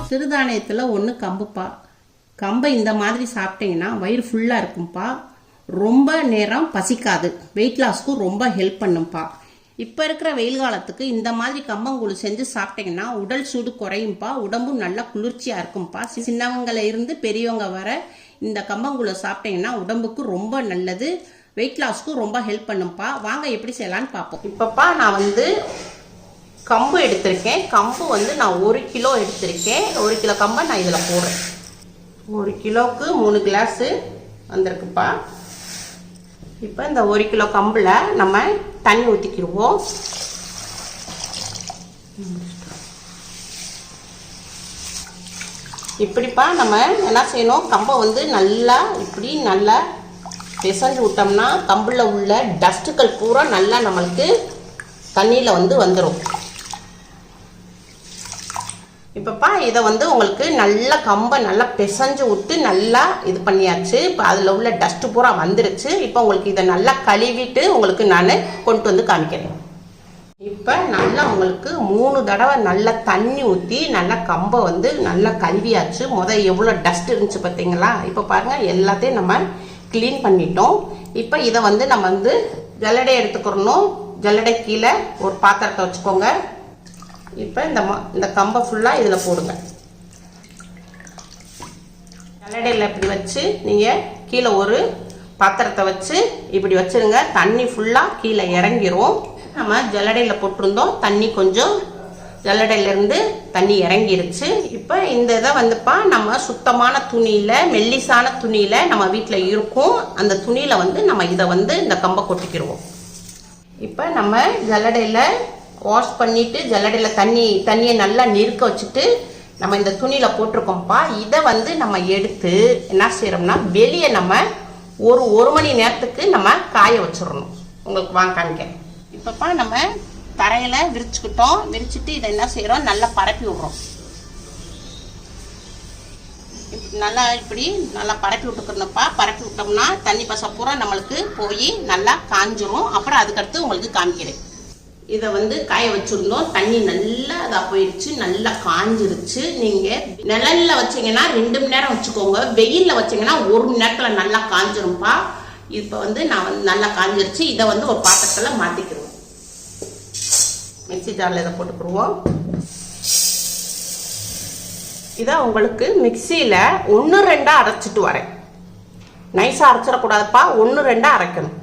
சிறுதானியத்தில் ஒன்று கம்புப்பா. கம்பை இந்த மாதிரி சாப்பிட்டீங்கன்னா வயிறு ஃபுல்லாக இருக்கும்ப்பா. ரொம்ப நேரம் பசிக்காது. வெயிட் லாஸ்க்கு ரொம்ப ஹெல்ப் பண்ணும்ப்பா. இப்போ இருக்கிற வெயில் காலத்துக்கு இந்த மாதிரி கம்பங்கூழ் செஞ்சு சாப்பிட்டீங்கன்னா உடல் சூடு குறையும்ப்பா. உடம்பும் நல்லா குளிர்ச்சியாக இருக்கும்ப்பா. சின்னவங்கள இருந்து பெரியவங்க வர இந்த கம்பங்கூழை சாப்பிட்டீங்கன்னா உடம்புக்கு ரொம்ப நல்லது. வெயிட் லாஸ்க்கு ரொம்ப ஹெல்ப் பண்ணும்ப்பா. வாங்க எப்படி செய்யலான்னு பார்ப்போம். இப்போப்பா நான் கம்பு எடுத்திருக்கேன். கம்பு நான் 1 கிலோ எடுத்திருக்கேன். 1 கிலோ கம்பை நான் இதில் போடுறேன். 1 கிலோவுக்கு 3 கிளாஸு வந்திருக்குப்பா. இப்போ இந்த 1 கிலோ கம்பில் நம்ம தண்ணி ஊற்றிக்கிடுவோம். இப்படிப்பா நம்ம என்ன செய்யணும், கம்பை நல்லா நல்லா பிசைஞ்சு விட்டோம்னா கம்பில் உள்ள டஸ்ட்டுகள் பூரா நல்லா நம்மளுக்கு தண்ணியில் வந்துடும். இப்போப்பா இதை உங்களுக்கு நல்லா கம்பை நல்லா பிசைஞ்சு விட்டு நல்லா இது பண்ணியாச்சு. இப்போ அதில் உள்ள டஸ்ட்டு பூரா வந்துருச்சு. இப்போ உங்களுக்கு இதை நல்லா கழுவிட்டு உங்களுக்கு நான் கொண்டு காமிக்கிறேன். இப்போ நல்லா உங்களுக்கு 3 தடவை நல்லா தண்ணி ஊற்றி நல்லா கம்பை நல்லா கழுவியாச்சு. எவ்வளோ டஸ்ட் இருந்துச்சு பார்த்தீங்களா? இப்போ பாருங்கள், எல்லாத்தையும் நம்ம க்ளீன் பண்ணிட்டோம். இப்போ இதை நம்ம ஜல்லடை எடுத்துக்கிறணும். ஜல்லடை கீழே ஒரு பாத்திரத்தை வச்சுக்கோங்க. இப்போ இந்த கம்பை ஃபுல்லாக இதில் போடுங்க. ஜல்லடையில் இப்படி வச்சு நீங்கள் கீழே ஒரு பாத்திரத்தை வச்சு இப்படி வச்சுருங்க. தண்ணி ஃபுல்லாக கீழே இறங்கிரும். நம்ம ஜல்லடையில் போட்டிருந்தோம், தண்ணி கொஞ்சம் ஜல்லடையிலேருந்து தண்ணி இறங்கிருச்சு. இப்போ இந்த இதை நம்ம சுத்தமான துணியில், மெல்லிசான துணியில் நம்ம வீட்டில் இருக்கும். அந்த துணியில் நம்ம இதை இந்த கம்பை கொட்டிக்கிடுவோம். இப்போ நம்ம ஜல்லடையில் வாஷ் பண்ணிட்டு ஜல்லடையில் தண்ணியை நல்லா நிறுக்க வச்சுட்டு நம்ம இந்த துணியில் போட்டிருக்கோம்ப்பா. இதை நம்ம எடுத்து என்ன செய்யறோம்னா வெளியே நம்ம ஒரு மணி நேரத்துக்கு நம்ம காய வச்சிடணும். உங்களுக்கு வாங்க காமிக்க. இப்போப்பா நம்ம தரையில் விரிச்சுக்கிட்டோம். விரிச்சுட்டு இதை என்ன செய்யறோம், நல்லா பரப்பி விடுறோம். இப்படி நல்லா பரப்பி விட்டுக்கிறோம்ப்பா. பரப்பி விட்டோம்னா தண்ணி பசை பூரா நம்மளுக்கு போய் நல்லா காஞ்சிரும். அப்புறம் அதுக்கடுத்து உங்களுக்கு காமிக்கிறேன். இதை காய வச்சுருந்தோம். தண்ணி நல்லா இதாக போயிடுச்சு, நல்லா காஞ்சிருச்சு. நீங்கள் நிழலில் வச்சிங்கன்னா 2 மணி நேரம் வச்சுக்கோங்க. வெயிலில் வச்சிங்கன்னா 1 மணி நேரத்தில் நல்லா காஞ்சிரும்ப்பா. இப்போ நான் நல்லா காஞ்சிருச்சு. இதை ஒரு பாத்திரத்தில் மாற்றிக்கிடுவோம். மிக்சி ஜாரில் இதை போட்டுக்கிடுவோம். இதை உங்களுக்கு மிக்சியில் 1-2 அரைச்சிட்டு வரேன். நைஸாக அரைச்சிடக்கூடாதுப்பா, 1-2 அரைக்கணும்.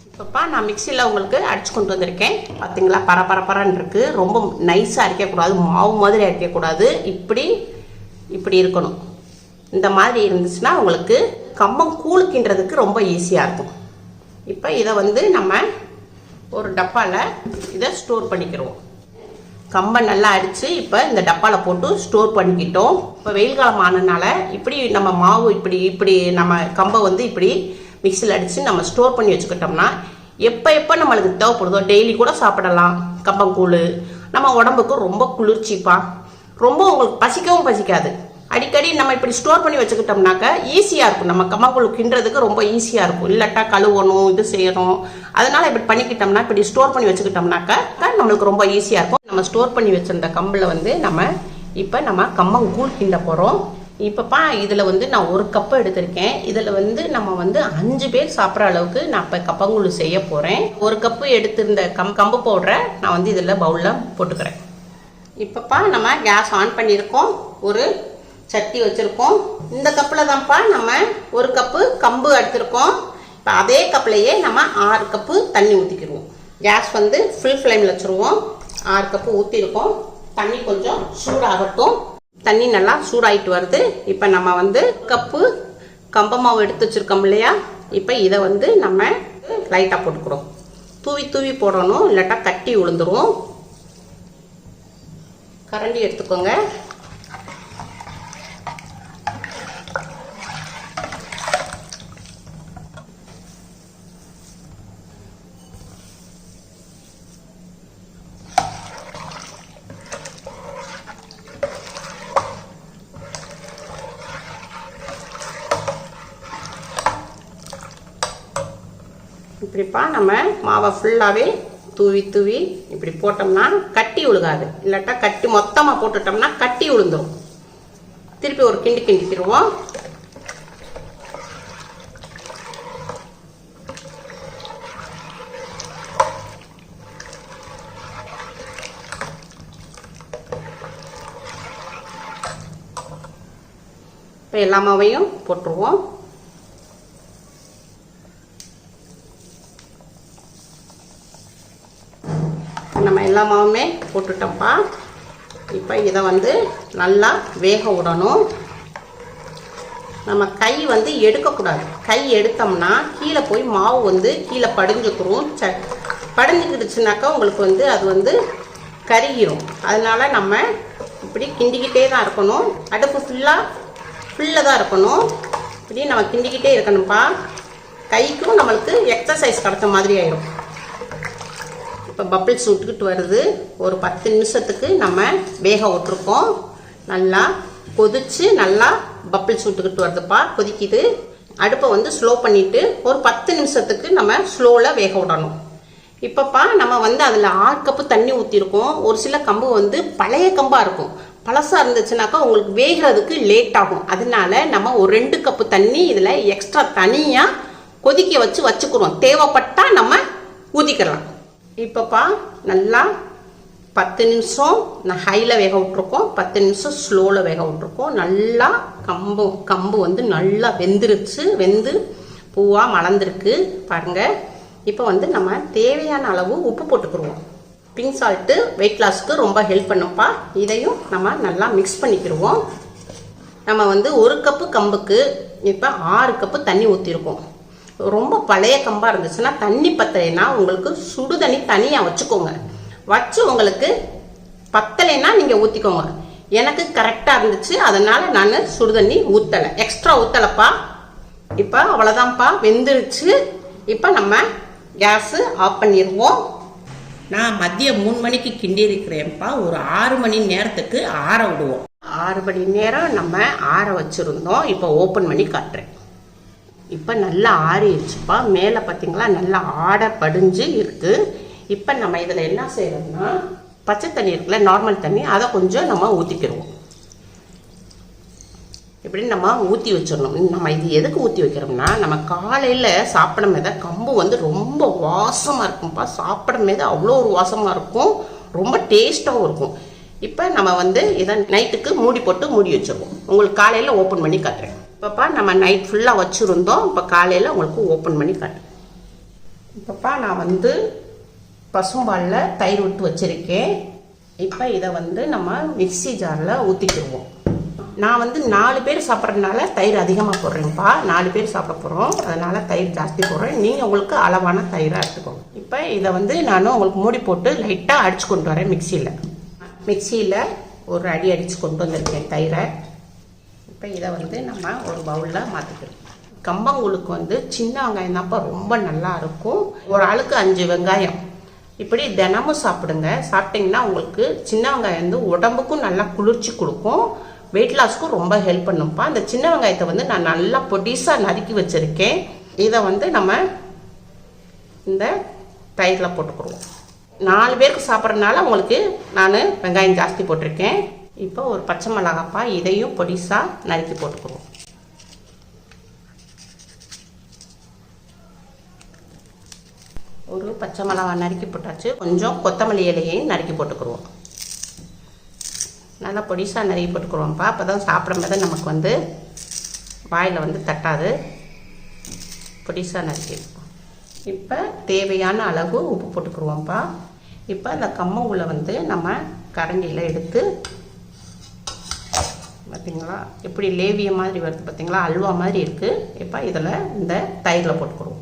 இப்போப்பா நான் மிக்சியில் உங்களுக்கு அடிச்சு கொண்டு வந்திருக்கேன். பார்த்தீங்களா, பரபரன்னு இருக்குது. ரொம்ப நைஸாக அரைக்கக்கூடாது, மாவு மாதிரி அரைக்கக்கூடாது. இப்படி இருக்கணும். இந்த மாதிரி இருந்துச்சுன்னா உங்களுக்கு கம்பம் கூழுக்கின்றதுக்கு ரொம்ப ஈஸியாக இருக்கும். இப்போ இதை நம்ம ஒரு டப்பாவில் இதை ஸ்டோர் பண்ணிக்கிறோம். கம்பை நல்லா அடித்து இப்போ இந்த டப்பாவில் போட்டு ஸ்டோர் பண்ணிக்கிட்டோம். இப்போ வெயில் காலம் ஆனதுனால இப்படி நம்ம மாவு இப்படி நம்ம கம்பை இப்படி மிக்சியில் அடித்து நம்ம ஸ்டோர் பண்ணி வச்சுக்கிட்டோம்னா எப்போ நம்மளுக்கு தேவைப்படுதோ டெய்லி கூட சாப்பிடலாம். கம்பங்கூழ் நம்ம உடம்புக்கு ரொம்ப குளிர்ச்சிப்பா. ரொம்ப உங்களுக்கு பசிக்கவும் பசிக்காது. அடிக்கடி நம்ம இப்படி ஸ்டோர் பண்ணி வச்சுக்கிட்டோம்னாக்க ஈஸியாக இருக்கும். நம்ம கம்பங்கூழ் கிண்டுறதுக்கு ரொம்ப ஈஸியாக இருக்கும். இல்லாட்டா கழுவணும், இது செய்யணும். அதனால் இப்படி பண்ணிக்கிட்டோம்னா, இப்படி ஸ்டோர் பண்ணி வச்சுக்கிட்டோம்னாக்கா நம்மளுக்கு ரொம்ப ஈஸியாக இருக்கும். நம்ம ஸ்டோர் பண்ணி வச்சிருந்த கம்பில் நம்ம கம்பங்கூழ் கிண்ட போகிறோம். இப்போப்பா இதில் நான் 1 கப்பு எடுத்திருக்கேன். இதில் நம்ம 5 பேர் சாப்பிட்ற அளவுக்கு நான் இப்போ கம்பங்கூழ் செய்ய போகிறேன். 1 கப்பு எடுத்திருந்த கம்பு பவுடரை நான் இதில் பவுலில் போட்டுக்கிறேன். இப்போப்பா நம்ம கேஸ் ஆன் பண்ணியிருக்கோம். ஒரு சட்டி வச்சுருக்கோம். இந்த கப்பில் தான்ப்பா நம்ம 1 கப்பு கம்பு எடுத்திருக்கோம். இப்போ அதே கப்லையே நம்ம 6 கப்பு தண்ணி ஊற்றிக்கிடுவோம். கேஸ் ஃபுல் ஃப்ளேமில் வச்சுருவோம். 6 கப்பு ஊற்றிருக்கோம். தண்ணி கொஞ்சம் சூடாகட்டும். தண்ணி நல்லா சூடாயிட்டு வருது. இப்போ நம்ம கப்பு கம்ப மாவு எடுத்து வச்சுருக்கோம் இல்லையா? இப்போ இதை நம்ம லைட்டாக போட்டுக்கிறோம். தூவி போடணும், இல்லாட்டா கட்டி விழுந்துரும். கரண்டி எடுத்துக்கோங்க. இப்படிப்பா நம்ம மாவை ஃபுல்லாகவே தூவி தூவி இப்படி போட்டோம்னா கட்டி விழுகாது. இல்லாட்டா கட்டி மொத்தமாக போட்டுட்டோம்னா கட்டி விழுந்துடும். திருப்பி ஒரு கிண்டி கிண்டிக்கிடுவோம். இப்போ எல்லா மாவையும் போட்டுருவோம். நம்ம எல்லா மாவுமே போட்டுட்டோம்ப்பா. இப்போ இதை வந்து நல்லா வேக விடணும். நம்ம கை வந்து எடுக்கக்கூடாது. கை எடுத்தோம்னா கீழே போய் மாவு வந்து கீழே படிஞ்சுக்கிறோம். படிஞ்சுக்கிடுச்சுனாக்கா உங்களுக்கு வந்து அது வந்து கருகிரும். அதனால நம்ம இப்படி கிண்டிக்கிட்டே தான் இருக்கணும். அடுப்பு ஃபுல்லாக தான் இருக்கணும். இப்படி நம்ம கிண்டிக்கிட்டே இருக்கணும்ப்பா. கைக்கும் நம்மளுக்கு எக்ஸசைஸ் கிடைச்ச மாதிரி ஆயிடும். இப்போ பப்பிள்ஸ் விட்டுக்கிட்டு வருது. ஒரு 10 நிமிஷத்துக்கு நம்ம வேக விட்டுருக்கோம். நல்லா கொதிச்சு நல்லா பப்பிள்ஸ் விட்டுக்கிட்டு வருதுப்பா. கொதிக்குது. அடுப்பை வந்து ஸ்லோ பண்ணிவிட்டு ஒரு 10 நிமிஷத்துக்கு நம்ம ஸ்லோவில் வேக விடணும். இப்போப்பா நம்ம வந்து அதில் 6 கப்பு தண்ணி ஊற்றிருக்கோம். ஒரு சில கம்பு வந்து பழைய கம்பாக இருக்கும். பழசாக இருந்துச்சுனாக்கா உங்களுக்கு வேகிறதுக்கு லேட் ஆகும். அதனால நம்ம ஒரு 2 கப்பு தண்ணி இதில் எக்ஸ்ட்ரா தனியாக கொதிக்க வச்சுக்கிறோம். தேவைப்பட்டால் நம்ம ஊற்றிக்கலாம். இப்போப்பா நல்லா 10 நிமிஷம் நான் ஹையில் வேக விட்ருக்கோம். 10 நிமிஷம் ஸ்லோவில் வேக விட்ருக்கோம். நல்லா கம்பு வந்து நல்லா வெந்துருச்சு. வெந்து பூவாக மலர்ந்துருக்கு பாருங்கள். இப்போ வந்து நம்ம தேவையான அளவு உப்பு போட்டுக்கிடுவோம். பிங்க் சால்ட்டு வெயிட் லாஸ்க்கு ரொம்ப ஹெல்ப் பண்ணும்ப்பா. இதையும் நம்ம நல்லா மிக்ஸ் பண்ணிக்கிடுவோம். நம்ம வந்து 1 கப்பு கம்புக்கு இப்போ 6 கப்பு தண்ணி ஊற்றிருக்கோம். ரொம்ப பழைய கம்பாக இருந்துச்சுன்னா தண்ணி பத்தலைன்னா உங்களுக்கு சுடு தண்ணி தனியாக வச்சுக்கோங்க. வச்சு உங்களுக்கு பத்தலைன்னா நீங்கள் ஊற்றிக்கோங்க. எனக்கு கரெக்டாக இருந்துச்சு. அதனால் நான் சுடு தண்ணி ஊற்றலை, எக்ஸ்ட்ரா ஊற்றலைப்பா. இப்போ அவ்வளோதான்ப்பா, வெந்துருச்சு. இப்போ நம்ம கேஸு ஆஃப் பண்ணிடுவோம். நான் மதியம் 3 மணிக்கு கிண்டி இருக்கிறேன்ப்பா. ஒரு 6 மணி நேரத்துக்கு ஆற விடுவோம். 6 மணி நேரம் நம்ம ஆற வச்சுருந்தோம். இப்போ ஓப்பன் பண்ணி காட்டுறேன். இப்போ நல்லா ஆறிடுச்சுப்பா. மேலே பார்த்தீங்களா நல்லா ஆடை படிஞ்சு இருக்குது. இப்போ நம்ம இதில் என்ன செய்யறோம்னா பச்சை தண்ணி இருக்குல்ல, நார்மல் தண்ணி, அதை கொஞ்சம் நம்ம ஊற்றிக்கிடுவோம். இப்படி நம்ம ஊற்றி வச்சிடணும். நம்ம இது எதுக்கு ஊற்றி வைக்கிறோம்னா நம்ம காலையில் சாப்பிடும் போது கம்பு வந்து ரொம்ப வாசமாக இருக்கும்ப்பா. சாப்பிடும் போது அவ்வளோ ஒரு வாசமாக இருக்கும். ரொம்ப டேஸ்ட்டாகவும் இருக்கும். இப்போ நம்ம வந்து இதை நைட்டுக்கு மூடி வச்சிருவோம். உங்களுக்கு காலையில் ஓப்பன் பண்ணி காட்டுறேன். இப்போப்பா நம்ம நைட் ஃபுல்லாக வச்சுருந்தோம். இப்போ காலையில் உங்களுக்கு ஓப்பன் பண்ணி காட்டுறேன். இப்போப்பா நான் வந்து பசும்பாலில் தயிர் விட்டு வச்சுருக்கேன். இப்போ இதை வந்து நம்ம மிக்சி ஜாரில் ஊற்றிக்கிடுவோம். நான் வந்து 4 பேர் சாப்பிட்றதுனால தயிர் அதிகமாக போடுறேன்ப்பா. 4 பேர் சாப்பிட போகிறோம். அதனால் தயிர் ஜாஸ்தி போடுறேன். நீங்கள் உங்களுக்கு அளவான தயிராக எடுத்துக்கோங்க. இப்போ இதை வந்து நான் உங்களுக்கு மூடி போட்டு லைட்டாக அடித்து கொண்டு வரேன். மிக்சியில் ஒரு அடி அடித்து கொண்டு வந்திருக்கேன் தயிரை. இப்போ இதை வந்து நம்ம ஒரு பவுலில் மாற்றிக்கிறோம். கம்பங்கூழுக்கு வந்து சின்ன வெங்காயம் தான்ப்பா ரொம்ப நல்லா இருக்கும். ஒரு ஆளுக்கு 5 வெங்காயம். இப்படி தினமும் சாப்பிடுங்க. சாப்பிட்டிங்கன்னா உங்களுக்கு சின்ன வெங்காயம் வந்து உடம்புக்கும் நல்லா குளிர்ச்சி கொடுக்கும். வெயிட் லாஸ்க்கும் ரொம்ப ஹெல்ப் பண்ணும்ப்பா. அந்த சின்ன வெங்காயத்தை வந்து நான் நல்லா பொடிசாக நறுக்கி வச்சுருக்கேன். இதை வந்து நம்ம இந்த தயிரில் போட்டுக்கிடுவோம். 4 பேருக்கு சாப்பிட்றதுனால உங்களுக்கு நான் வெங்காயம் ஜாஸ்தி போட்டிருக்கேன். இப்போ ஒரு பச்சை மிளகாப்பா, இதையும் பொடிசாக நறுக்கி போட்டுக்கிடுவோம். ஒரு பச்சை மிளகா நறுக்கி போட்டாச்சு. கொஞ்சம் கொத்தமல்லி இலையையும் நறுக்கி போட்டுக்கிடுவோம். நல்லா பொடிசாக நறுக்கி போட்டுக்கிடுவோம்ப்பா. அப்போ தான் சாப்பிடும்போது நமக்கு வந்து வாயில் வந்து தட்டாது. பொடிசாக நறுக்கிடுவோம். இப்போ தேவையான அளவு உப்பு போட்டுக்கிடுவோம்ப்பா. இப்போ அந்த கம்மங்கூழை வந்து நம்ம கரண்டியில் எடுத்து பார்த்தீங்களா எப்படி லேவிய மாதிரி வருது பார்த்தீங்களா, அல்வா மாதிரி இருக்குது. இப்போ இதில் இந்த தயிரில் போட்டுக்கிடுவோம்.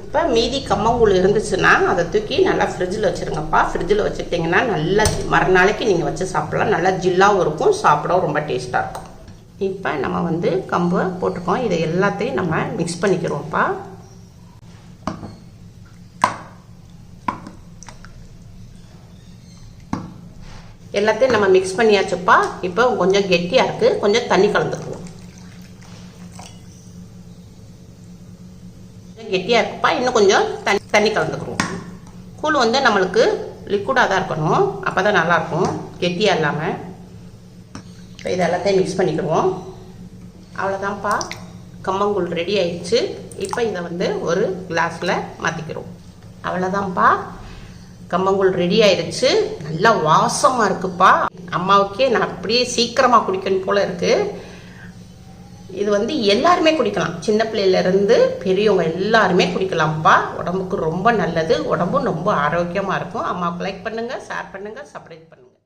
இப்போ மீதி கம்மங்கூழ் இருந்துச்சுன்னா அதை தூக்கி நல்லா ஃப்ரிட்ஜில் வச்சுருங்கப்பா. ஃப்ரிட்ஜில் வச்சுட்டிங்கன்னா நல்லா மறுநாளைக்கு நீங்கள் வச்சு சாப்பிடலாம். நல்லா ஜில்லாகவும் இருக்கும், சாப்பிடவும் ரொம்ப டேஸ்ட்டாக இருக்கும். இப்போ நம்ம வந்து கம்பை போட்டுக்கோம். இதை எல்லாத்தையும் நம்ம மிக்ஸ் பண்ணிக்கிறோம்ப்பா. எல்லாத்தையும் நம்ம மிக்ஸ் பண்ணியாச்சுப்பா. இப்போ கொஞ்சம் கெட்டியாக இருக்குது, கொஞ்சம் தண்ணி கலந்துக்குவோம். கெட்டியாக இருக்குப்பா, இன்னும் கொஞ்சம் தண்ணி கலந்துக்குருவோம். கூழ் வந்து நம்மளுக்கு லிக்விடாக தான் இருக்கணும், அப்போ தான் நல்லாயிருக்கும், கெட்டியாக இல்லாமல். இப்போ இது எல்லாத்தையும் மிக்ஸ் பண்ணிக்கிடுவோம். அவ்வளோதான்ப்பா, கம்பங்கூழ் ரெடி ஆயிடுச்சு. இப்போ இதை வந்து ஒரு கிளாஸில் மாற்றிக்கிறோம். அவ்வளோதான்ப்பா, கம்பங்கூழ் ரெடி ஆயிடுச்சு. நல்லா வாசமாக இருக்குப்பா. அம்மாவுக்கே நான் அப்படியே சீக்கிரமாக குடிக்கணும் போல் இருக்குது. இது வந்து எல்லாருமே குடிக்கலாம், சின்ன பிள்ளையிலேருந்து பெரியவங்க எல்லாருமே குடிக்கலாம்ப்பா. உடம்புக்கு ரொம்ப நல்லது, உடம்பும் ரொம்ப ஆரோக்கியமாக இருக்கும். அம்மாவுக்கு லைக் பண்ணுங்கள், ஷேர் பண்ணுங்கள், சப்ஸ்கிரைப் பண்ணுங்கள்.